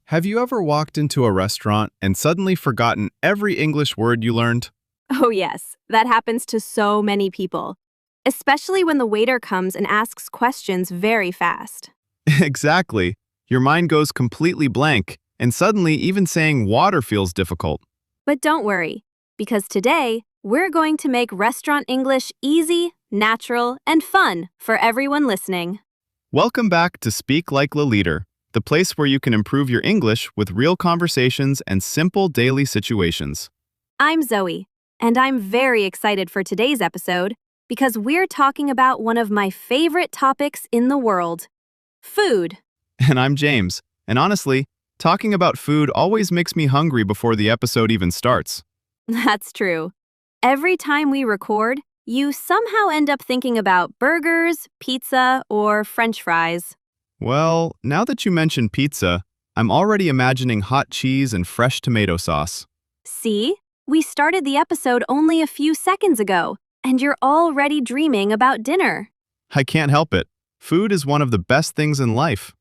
Have you ever walked into a restaurant and suddenly forgotten every English word you learned? Oh, yes, that happens to so many people, especially when the waiter comes and asks questions very fast. Exactly. Your mind goes completely blank, and suddenly even saying water feels difficult. But don't worry, because today we're going to make restaurant English easy, natural, and fun for everyone listening. Welcome back to Speak Like the Leader, the place where you can improve your English with real conversations and simple daily situations. I'm Zoe, and I'm very excited for today's episode because we're talking about one of my favorite topics in the world: food. And I'm James, and honestly, talking about food always makes me hungry before the episode even starts. That's true. Every time we record, you somehow end up thinking about burgers, pizza, or French fries. Well, now that you mention pizza, I'm already imagining hot cheese and fresh tomato sauce. See? We started the episode only a few seconds ago, and you're already dreaming about dinner. I can't help it. Food is one of the best things in life.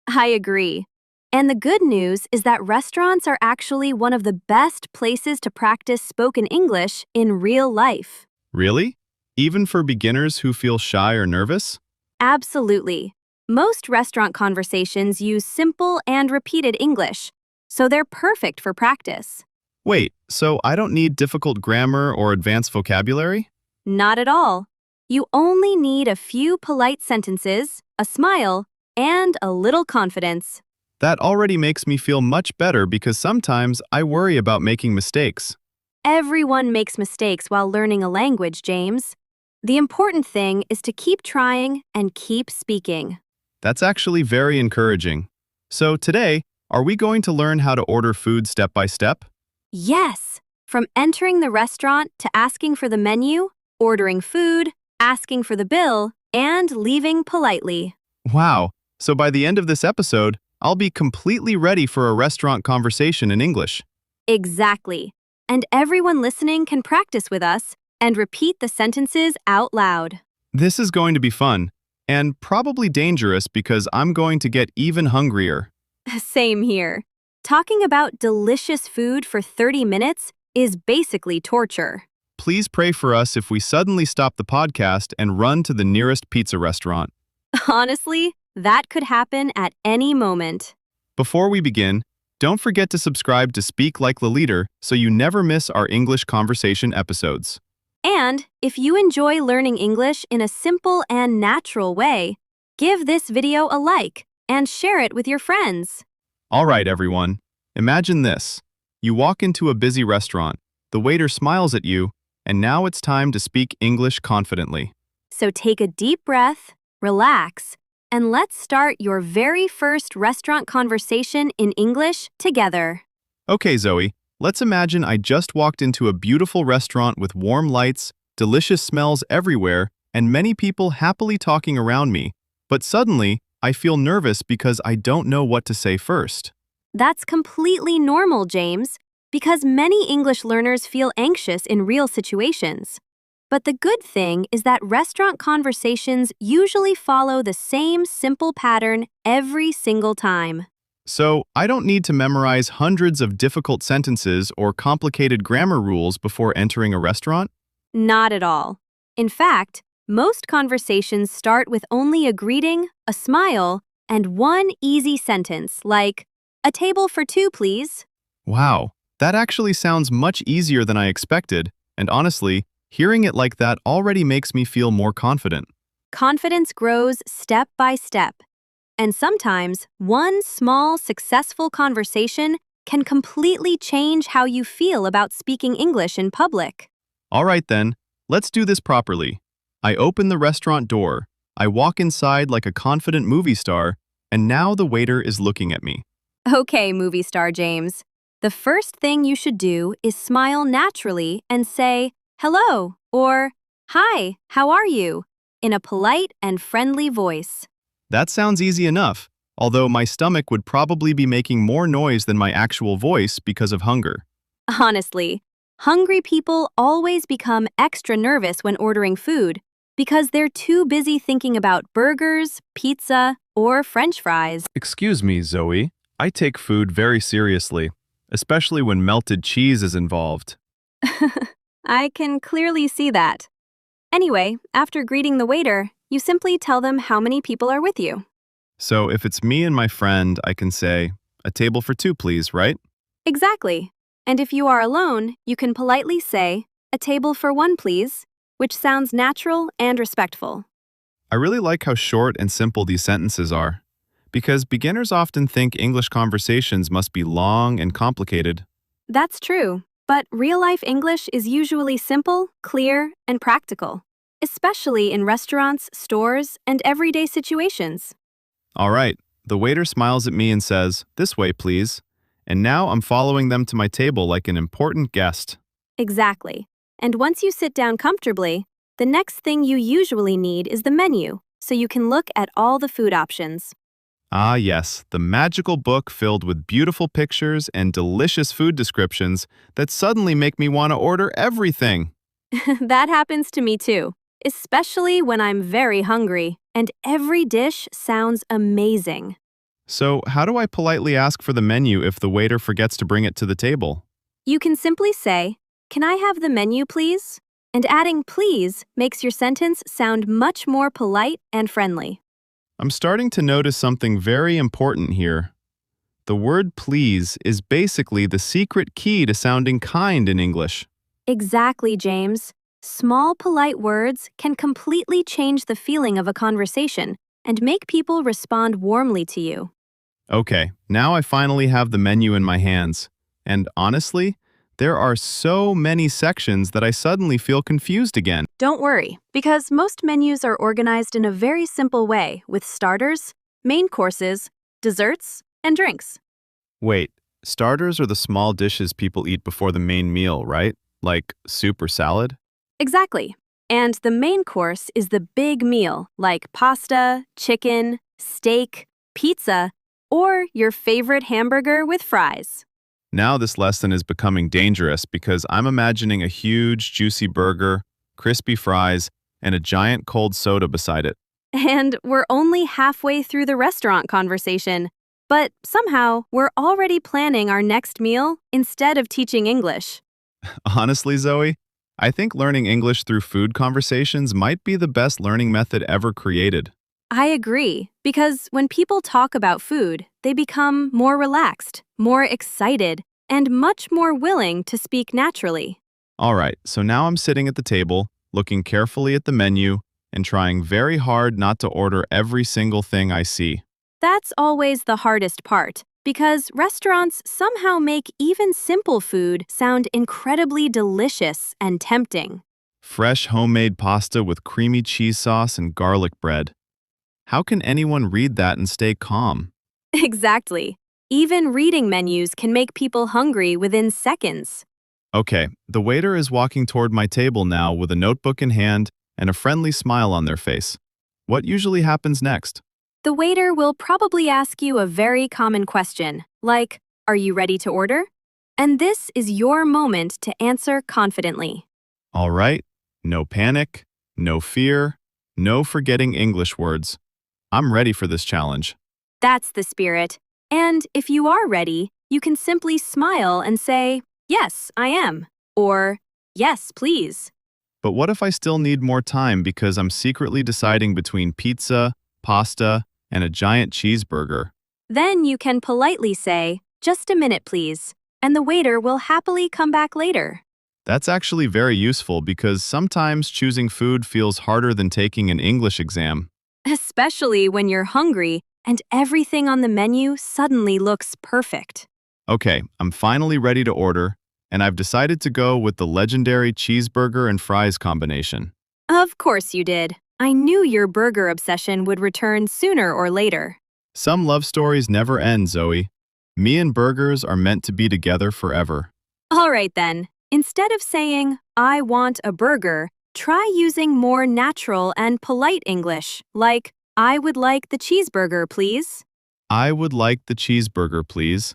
I agree. And the good news is that restaurants are actually one of the best places to practice spoken English in real life. Really? Even for beginners who feel shy or nervous? Absolutely. Most restaurant conversations use simple and repeated English, so they're perfect for practice. Wait, so I don't need difficult grammar or advanced vocabulary? Not at all. You only need a few polite sentences, a smile, and a little confidence. That already makes me feel much better because sometimes I worry about making mistakes. Everyone makes mistakes while learning a language, James. The important thing is to keep trying and keep speaking. That's actually very encouraging. So today, are we going to learn how to order food step by step? Yes! From entering the restaurant to asking for the menu, ordering food, asking for the bill, and leaving politely. Wow, so by the end of this episode, I'll be completely ready for a restaurant conversation in English. Exactly. And everyone listening can practice with us and repeat the sentences out loud. This is going to be fun, and probably dangerous because I'm going to get even hungrier. Same here. Talking about delicious food for 30 minutes is basically torture. Please pray for us if we suddenly stop the podcast and run to the nearest pizza restaurant. Honestly, that could happen at any moment. Before we begin, don't forget to subscribe to Speak Like the Leader so you never miss our English conversation episodes. And if you enjoy learning English in a simple and natural way, give this video a like and share it with your friends. All right, everyone. Imagine this. You walk into a busy restaurant, the waiter smiles at you, and now it's time to speak English confidently. So take a deep breath, relax, and let's start your very first restaurant conversation in English together. Okay, Zoe, let's imagine I just walked into a beautiful restaurant with warm lights, delicious smells everywhere, and many people happily talking around me. But suddenly, I feel nervous because I don't know what to say first. That's completely normal, James, because many English learners feel anxious in real situations. But the good thing is that restaurant conversations usually follow the same simple pattern every single time. So, I don't need to memorize hundreds of difficult sentences or complicated grammar rules before entering a restaurant? Not at all. In fact, most conversations start with only a greeting, a smile, and one easy sentence like, "A table for two, please." Wow, that actually sounds much easier than I expected, and honestly, hearing it like that already makes me feel more confident. Confidence grows step by step. And sometimes, one small, successful conversation can completely change how you feel about speaking English in public. All right then, let's do this properly. I open the restaurant door, I walk inside like a confident movie star, and now the waiter is looking at me. Okay, movie star James. The first thing you should do is smile naturally and say, "Hello," or "Hi, how are you?" in a polite and friendly voice. That sounds easy enough, although my stomach would probably be making more noise than my actual voice because of hunger. Honestly, hungry people always become extra nervous when ordering food because they're too busy thinking about burgers, pizza, or French fries. Excuse me, Zoe. I take food very seriously, especially when melted cheese is involved. I can clearly see that. Anyway, after greeting the waiter, you simply tell them how many people are with you. So if it's me and my friend, I can say, "A table for two, please," right? Exactly. And if you are alone, you can politely say, "A table for one, please," which sounds natural and respectful. I really like how short and simple these sentences are, because beginners often think English conversations must be long and complicated. That's true, but real-life English is usually simple, clear, and practical, especially in restaurants, stores, and everyday situations. All right, the waiter smiles at me and says, "This way, please." And now I'm following them to my table like an important guest. Exactly. And once you sit down comfortably, the next thing you usually need is the menu, so you can look at all the food options. Ah, yes, the magical book filled with beautiful pictures and delicious food descriptions that suddenly make me want to order everything. That happens to me too, especially when I'm very hungry, and every dish sounds amazing. So, how do I politely ask for the menu if the waiter forgets to bring it to the table? You can simply say, "Can I have the menu, please?" And adding please makes your sentence sound much more polite and friendly. I'm starting to notice something very important here. The word please is basically the secret key to sounding kind in English. Exactly, James. Small, polite words can completely change the feeling of a conversation and make people respond warmly to you. Okay, now I finally have the menu in my hands. And honestly, there are so many sections that I suddenly feel confused again. Don't worry, because most menus are organized in a very simple way with starters, main courses, desserts, and drinks. Wait, starters are the small dishes people eat before the main meal, right? Like soup or salad? Exactly. And the main course is the big meal, like pasta, chicken, steak, pizza, or your favorite hamburger with fries. Now this lesson is becoming dangerous because I'm imagining a huge, juicy burger, crispy fries, and a giant cold soda beside it. And we're only halfway through the restaurant conversation. But somehow, we're already planning our next meal instead of teaching English. Honestly, Zoe, I think learning English through food conversations might be the best learning method ever created. I agree, because when people talk about food, they become more relaxed, more excited, and much more willing to speak naturally. All right, so now I'm sitting at the table, looking carefully at the menu, and trying very hard not to order every single thing I see. That's always the hardest part, because restaurants somehow make even simple food sound incredibly delicious and tempting. Fresh homemade pasta with creamy cheese sauce and garlic bread. How can anyone read that and stay calm? Exactly. Even reading menus can make people hungry within seconds. Okay, the waiter is walking toward my table now with a notebook in hand and a friendly smile on their face. What usually happens next? The waiter will probably ask you a very common question, like, "Are you ready to order?" And this is your moment to answer confidently. All right, no panic, no fear, no forgetting English words. I'm ready for this challenge. That's the spirit. And if you are ready, you can simply smile and say, "Yes, I am," or "Yes, please." But what if I still need more time because I'm secretly deciding between pizza, pasta, and a giant cheeseburger? Then you can politely say, "Just a minute, please," and the waiter will happily come back later. That's actually very useful because sometimes choosing food feels harder than taking an English exam. Especially when you're hungry and everything on the menu suddenly looks perfect. Okay, I'm finally ready to order, and I've decided to go with the legendary cheeseburger and fries combination. Of course you did. I knew your burger obsession would return sooner or later. Some love stories never end, Zoe. Me and burgers are meant to be together forever. All right then. Instead of saying, "I want a burger," try using more natural and polite English, like, "I would like the cheeseburger, please." I would like the cheeseburger, please.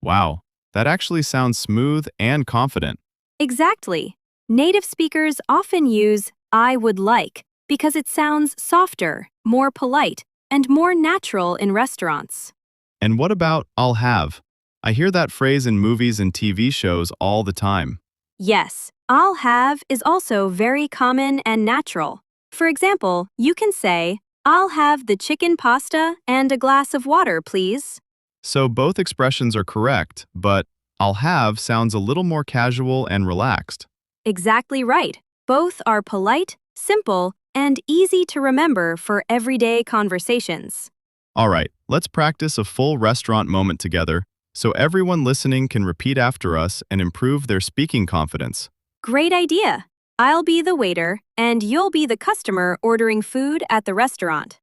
Wow, that actually sounds smooth and confident. Exactly. Native speakers often use "I would like" because it sounds softer, more polite, and more natural in restaurants. And what about I'll have? I hear that phrase in movies and TV shows all the time. Yes, I'll have is also very common and natural. For example, you can say, I'll have the chicken pasta and a glass of water, please. So both expressions are correct, but I'll have sounds a little more casual and relaxed. Exactly right. Both are polite, simple, and easy to remember for everyday conversations. All right, let's practice a full restaurant moment together so everyone listening can repeat after us and improve their speaking confidence. Great idea. I'll be the waiter, and you'll be the customer ordering food at the restaurant.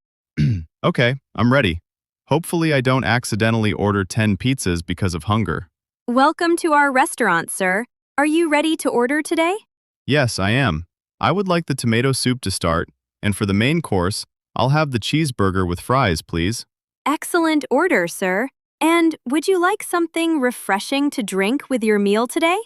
Okay, I'm ready. Hopefully I don't accidentally order 10 pizzas because of hunger. Welcome to our restaurant, sir. Are you ready to order today? Yes, I am. I would like the tomato soup to start, and for the main course, I'll have the cheeseburger with fries, please. Excellent order, sir. And would you like something refreshing to drink with your meal today?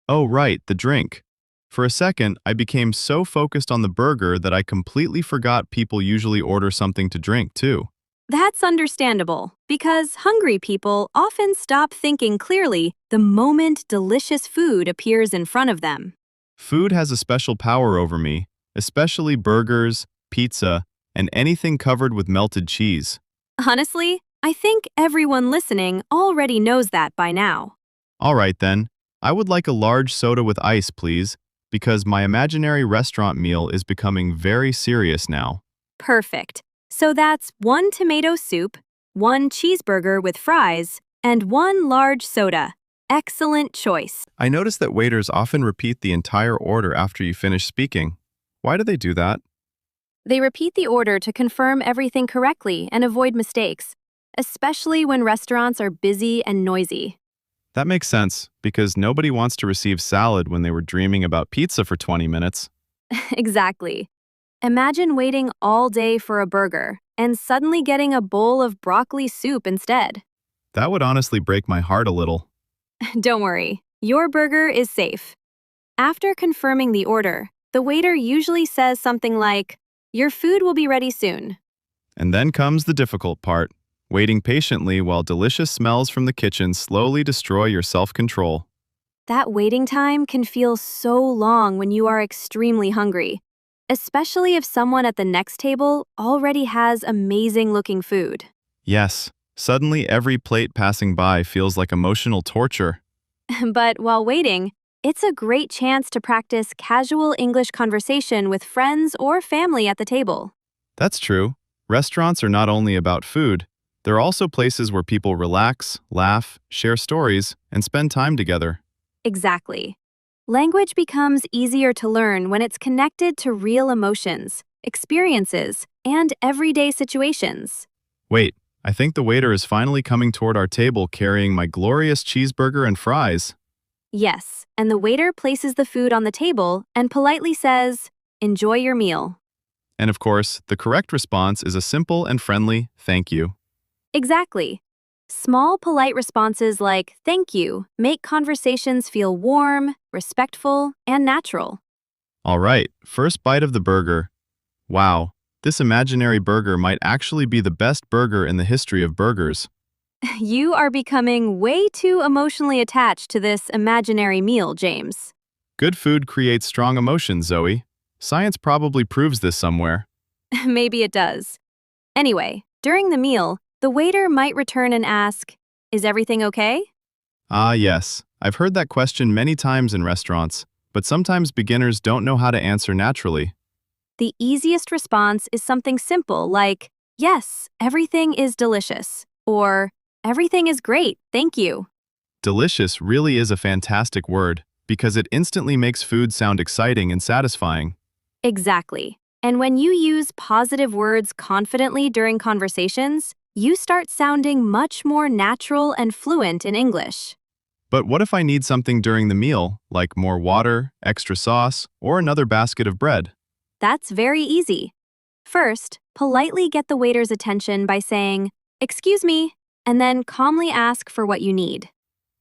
Oh, right, the drink. For a second, I became so focused on the burger that I completely forgot people usually order something to drink, too. That's understandable, because hungry people often stop thinking clearly the moment delicious food appears in front of them. Food has a special power over me, especially burgers, pizza, and anything covered with melted cheese. Honestly, I think everyone listening already knows that by now. All right, then. I would like a large soda with ice, please, because my imaginary restaurant meal is becoming very serious now. Perfect. So that's 1 tomato soup, 1 cheeseburger with fries, and 1 large soda. Excellent choice. I notice that waiters often repeat the entire order after you finish speaking. Why do they do that? They repeat the order to confirm everything correctly and avoid mistakes, especially when restaurants are busy and noisy. That makes sense, because nobody wants to receive salad when they were dreaming about pizza for 20 minutes. Exactly. Imagine waiting all day for a burger and suddenly getting a bowl of broccoli soup instead. That would honestly break my heart a little. Don't worry, your burger is safe. After confirming the order, the waiter usually says something like, "Your food will be ready soon." And then comes the difficult part, waiting patiently while delicious smells from the kitchen slowly destroy your self-control. That waiting time can feel so long when you are extremely hungry, especially if someone at the next table already has amazing-looking food. Yes, suddenly every plate passing by feels like emotional torture. But while waiting, it's a great chance to practice casual English conversation with friends or family at the table. That's true. Restaurants are not only about food, they're also places where people relax, laugh, share stories, and spend time together. Exactly. Language becomes easier to learn when it's connected to real emotions, experiences, and everyday situations. Wait, I think the waiter is finally coming toward our table carrying my glorious cheeseburger and fries. Yes, and the waiter places the food on the table and politely says, "Enjoy your meal." And of course, the correct response is a simple and friendly thank you. Exactly. Small, polite responses like "thank you" make conversations feel warm, respectful, and natural. All right, first bite of the burger. Wow, this imaginary burger might actually be the best burger in the history of burgers. You are becoming way too emotionally attached to this imaginary meal, James. Good food creates strong emotions, Zoe. Science probably proves this somewhere. Maybe it does. Anyway, during the meal, the waiter might return and ask, "Is everything okay?" Ah, yes. I've heard that question many times in restaurants, but sometimes beginners don't know how to answer naturally. The easiest response is something simple like, "Yes, everything is delicious," or "Everything is great, thank you." Delicious really is a fantastic word because it instantly makes food sound exciting and satisfying. Exactly. And when you use positive words confidently during conversations, you start sounding much more natural and fluent in English. But what if I need something during the meal, like more water, extra sauce, or another basket of bread? That's very easy. First, politely get the waiter's attention by saying, "Excuse me," and then calmly ask for what you need.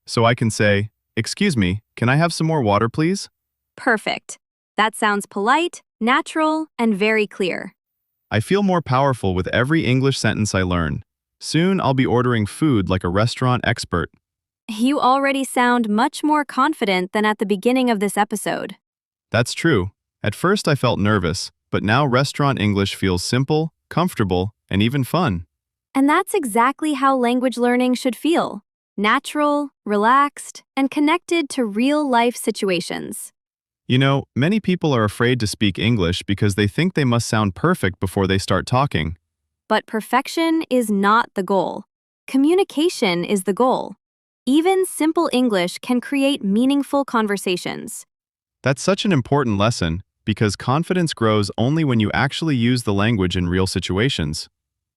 So I can say, "Excuse me, can I have some more water, please?" Perfect. That sounds polite natural, and very clear. I feel more powerful with every English sentence I learn. Soon I'll be ordering food like a restaurant expert. You already sound much more confident than at the beginning of this episode. That's true. At first I felt nervous, but now restaurant English feels simple, comfortable, and even fun. And that's exactly how language learning should feel: natural, relaxed, and connected to real-life situations. You know, many people are afraid to speak English because they think they must sound perfect before they start talking. But perfection is not the goal. Communication is the goal. Even simple English can create meaningful conversations. That's such an important lesson because confidence grows only when you actually use the language in real situations.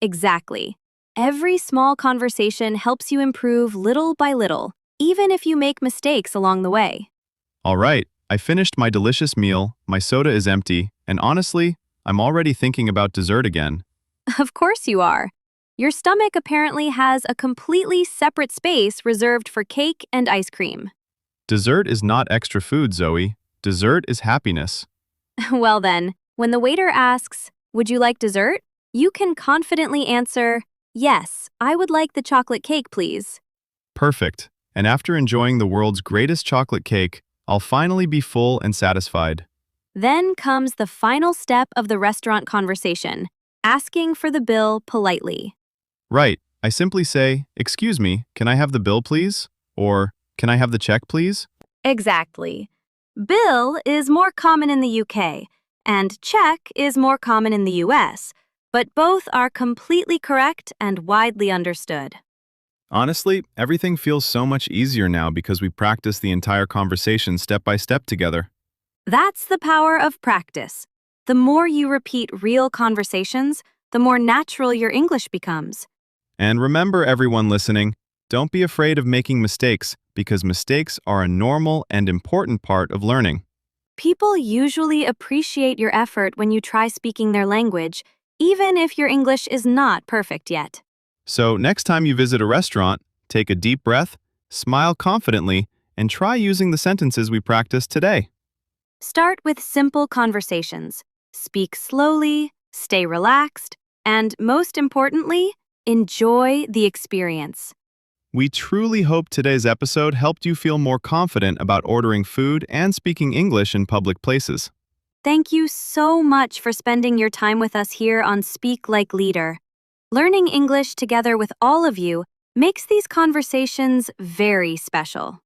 Exactly. Every small conversation helps you improve little by little, even if you make mistakes along the way. All right, I finished my delicious meal, my soda is empty, and honestly, I'm already thinking about dessert again. Of course you are. Your stomach apparently has a completely separate space reserved for cake and ice cream. Dessert is not extra food, Zoe. Dessert is happiness. Well then, when the waiter asks, "Would you like dessert?" you can confidently answer, "Yes, I would like the chocolate cake, please." Perfect. And after enjoying the world's greatest chocolate cake, I'll finally be full and satisfied. Then comes the final step of the restaurant conversation: asking for the bill politely. Right, I simply say, "Excuse me, can I have the bill, please?" Or, "Can I have the check, please?" Exactly. Bill is more common in the UK, and check is more common in the US, but both are completely correct and widely understood. Honestly, everything feels so much easier now because we practice the entire conversation step by step together. That's the power of practice. The more you repeat real conversations, the more natural your English becomes. And remember, everyone listening, don't be afraid of making mistakes because mistakes are a normal and important part of learning. People usually appreciate your effort when you try speaking their language, even if your English is not perfect yet. So, next time you visit a restaurant, take a deep breath, smile confidently, and try using the sentences we practiced today. Start with simple conversations. Speak slowly, stay relaxed, and most importantly, enjoy the experience. We truly hope today's episode helped you feel more confident about ordering food and speaking English in public places. Thank you so much for spending your time with us here on Speak Like Leader. Learning English together with all of you makes these conversations very special.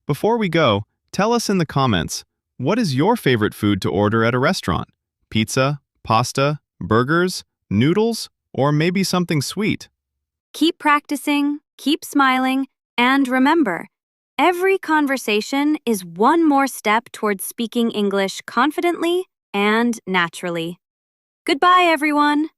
Before we go, tell us in the comments, what is your favorite food to order at a restaurant? Pizza, pasta, burgers, noodles, or maybe something sweet? Keep practicing, keep smiling, and remember, every conversation is one more step towards speaking English confidently and naturally. Goodbye, everyone.